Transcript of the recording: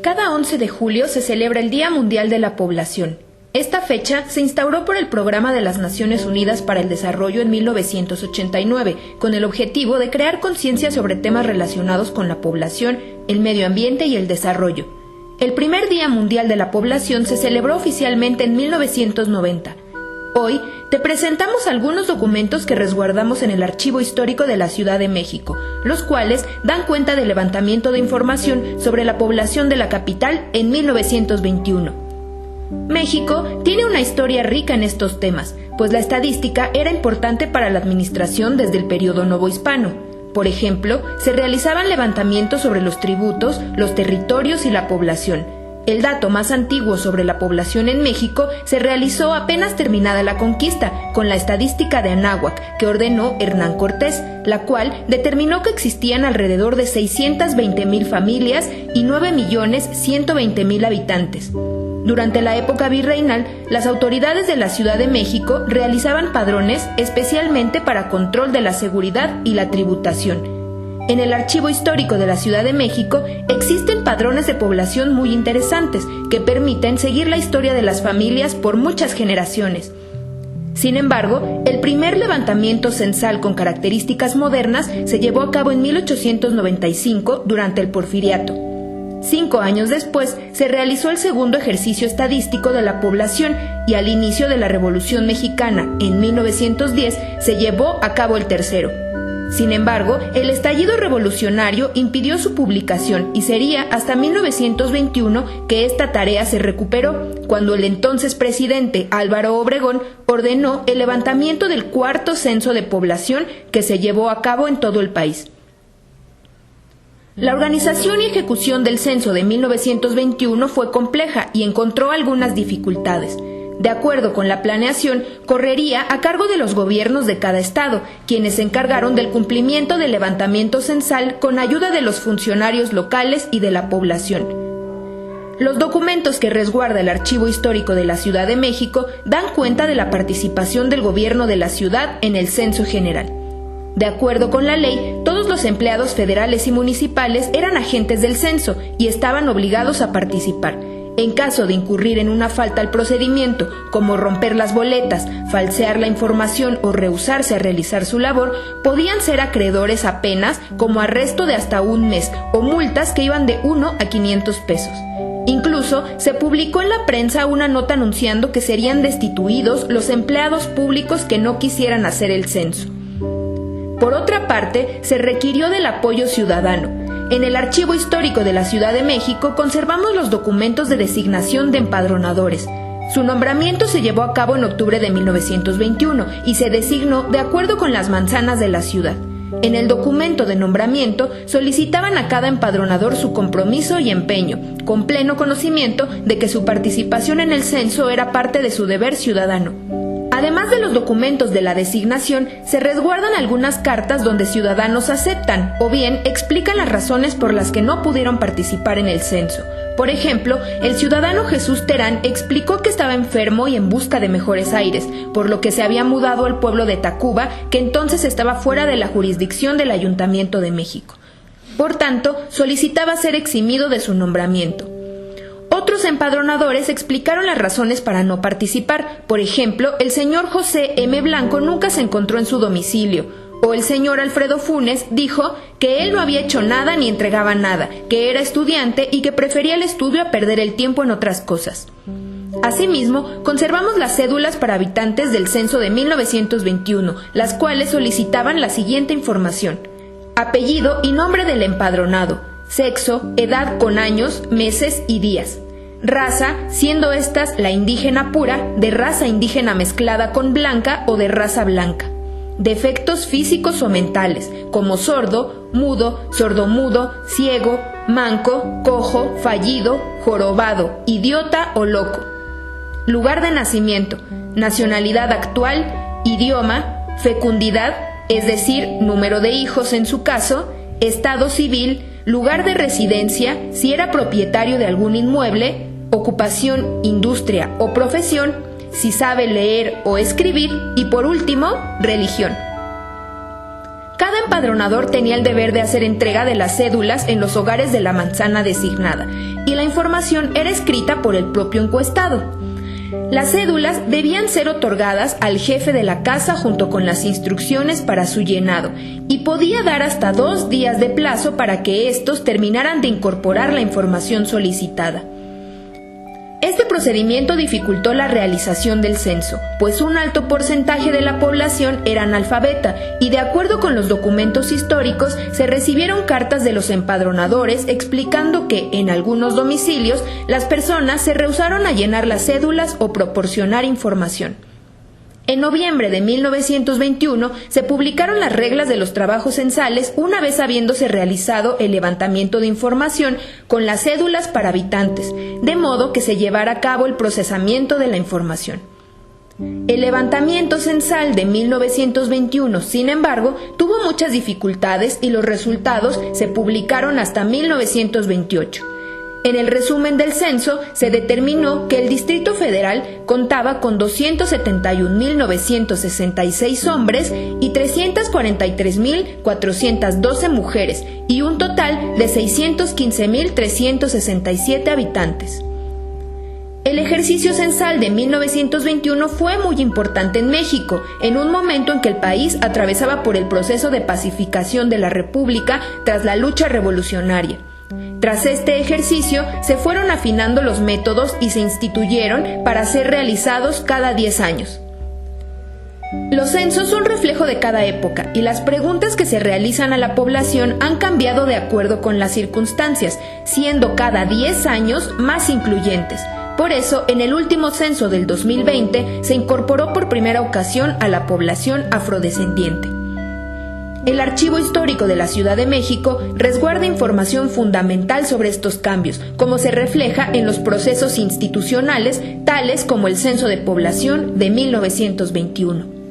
Cada 11 de julio se celebra el Día Mundial de la Población. Esta fecha se instauró por el Programa de las Naciones Unidas para el Desarrollo en 1989, con el objetivo de crear conciencia sobre temas relacionados con la población, el medio ambiente y el desarrollo. El primer Día Mundial de la Población se celebró oficialmente en 1990. Hoy te presentamos algunos documentos que resguardamos en el Archivo Histórico de la Ciudad de México, los cuales dan cuenta del levantamiento de información sobre la población de la capital en 1921. México tiene una historia rica en estos temas, pues la estadística era importante para la administración desde el periodo novohispano. Por ejemplo, se realizaban levantamientos sobre los tributos, los territorios y la población. El dato más antiguo sobre la población en México se realizó apenas terminada la conquista, con la estadística de Anáhuac, que ordenó Hernán Cortés, la cual determinó que existían alrededor de 620,000 familias y 9,120,000 habitantes. Durante la época virreinal, las autoridades de la Ciudad de México realizaban padrones especialmente para control de la seguridad y la tributación. En el Archivo Histórico de la Ciudad de México existen padrones de población muy interesantes que permiten seguir la historia de las familias por muchas generaciones. Sin embargo, el primer levantamiento censal con características modernas se llevó a cabo en 1895 durante el Porfiriato. 5 años después se realizó el segundo ejercicio estadístico de la población y al inicio de la Revolución Mexicana, en 1910, se llevó a cabo el tercero. Sin embargo, el estallido revolucionario impidió su publicación y sería hasta 1921 que esta tarea se recuperó, cuando el entonces presidente Álvaro Obregón ordenó el levantamiento del cuarto censo de población que se llevó a cabo en todo el país. La organización y ejecución del censo de 1921 fue compleja y encontró algunas dificultades. De acuerdo con la planeación, correría a cargo de los gobiernos de cada estado, quienes se encargaron del cumplimiento del levantamiento censal con ayuda de los funcionarios locales y de la población. Los documentos que resguarda el Archivo Histórico de la Ciudad de México dan cuenta de la participación del gobierno de la ciudad en el censo general. De acuerdo con la ley, todos los empleados federales y municipales eran agentes del censo y estaban obligados a participar. En caso de incurrir en una falta al procedimiento, como romper las boletas, falsear la información o rehusarse a realizar su labor, podían ser acreedores a penas como arresto de hasta 1 mes o multas que iban de 1 a 500 pesos. Incluso se publicó en la prensa una nota anunciando que serían destituidos los empleados públicos que no quisieran hacer el censo. Por otra parte, se requirió del apoyo ciudadano. En el Archivo Histórico de la Ciudad de México conservamos los documentos de designación de empadronadores. Su nombramiento se llevó a cabo en octubre de 1921 y se designó de acuerdo con las manzanas de la ciudad. En el documento de nombramiento solicitaban a cada empadronador su compromiso y empeño, con pleno conocimiento de que su participación en el censo era parte de su deber ciudadano. Además de los documentos de la designación, se resguardan algunas cartas donde ciudadanos aceptan o bien explican las razones por las que no pudieron participar en el censo. Por ejemplo, el ciudadano Jesús Terán explicó que estaba enfermo y en busca de mejores aires, por lo que se había mudado al pueblo de Tacuba, que entonces estaba fuera de la jurisdicción del Ayuntamiento de México. Por tanto, solicitaba ser eximido de su nombramiento. Otros empadronadores explicaron las razones para no participar. Por ejemplo, el señor José M. Blanco nunca se encontró en su domicilio, o el señor Alfredo Funes dijo que él no había hecho nada ni entregaba nada, que era estudiante y que prefería el estudio a perder el tiempo en otras cosas. Asimismo, conservamos las cédulas para habitantes del censo de 1921, las cuales solicitaban la siguiente información: apellido y nombre del empadronado, sexo, edad con años, meses y días. Raza, siendo estas la indígena pura, de raza indígena mezclada con blanca o de raza blanca. Defectos físicos o mentales, como sordo, mudo, sordomudo, ciego, manco, cojo, fallido, jorobado, idiota o loco. Lugar de nacimiento, nacionalidad actual, idioma, fecundidad, es decir, número de hijos en su caso, estado civil, lugar de residencia, si era propietario de algún inmueble, ocupación, industria o profesión, si sabe leer o escribir y por último, religión. Cada empadronador tenía el deber de hacer entrega de las cédulas en los hogares de la manzana designada, y la información era escrita por el propio encuestado. Las cédulas debían ser otorgadas al jefe de la casa junto con las instrucciones para su llenado, y podía dar hasta 2 días de plazo para que estos terminaran de incorporar la información solicitada. Este procedimiento dificultó la realización del censo, pues un alto porcentaje de la población era analfabeta y, de acuerdo con los documentos históricos, se recibieron cartas de los empadronadores explicando que, en algunos domicilios, las personas se rehusaron a llenar las cédulas o proporcionar información. En noviembre de 1921 se publicaron las reglas de los trabajos censales una vez habiéndose realizado el levantamiento de información con las cédulas para habitantes, de modo que se llevara a cabo el procesamiento de la información. El levantamiento censal de 1921, sin embargo, tuvo muchas dificultades y los resultados se publicaron hasta 1928. En el resumen del censo se determinó que el Distrito Federal contaba con 271.966 hombres y 343.412 mujeres y un total de 615.367 habitantes. El ejercicio censal de 1921 fue muy importante en México, en un momento en que el país atravesaba por el proceso de pacificación de la República tras la lucha revolucionaria. Tras este ejercicio, se fueron afinando los métodos y se instituyeron para ser realizados cada 10 años. Los censos son reflejo de cada época y las preguntas que se realizan a la población han cambiado de acuerdo con las circunstancias, siendo cada 10 años más incluyentes. Por eso, en el último censo del 2020 se incorporó por primera ocasión a la población afrodescendiente. El Archivo Histórico de la Ciudad de México resguarda información fundamental sobre estos cambios, como se refleja en los procesos institucionales, tales como el Censo de Población de 1921.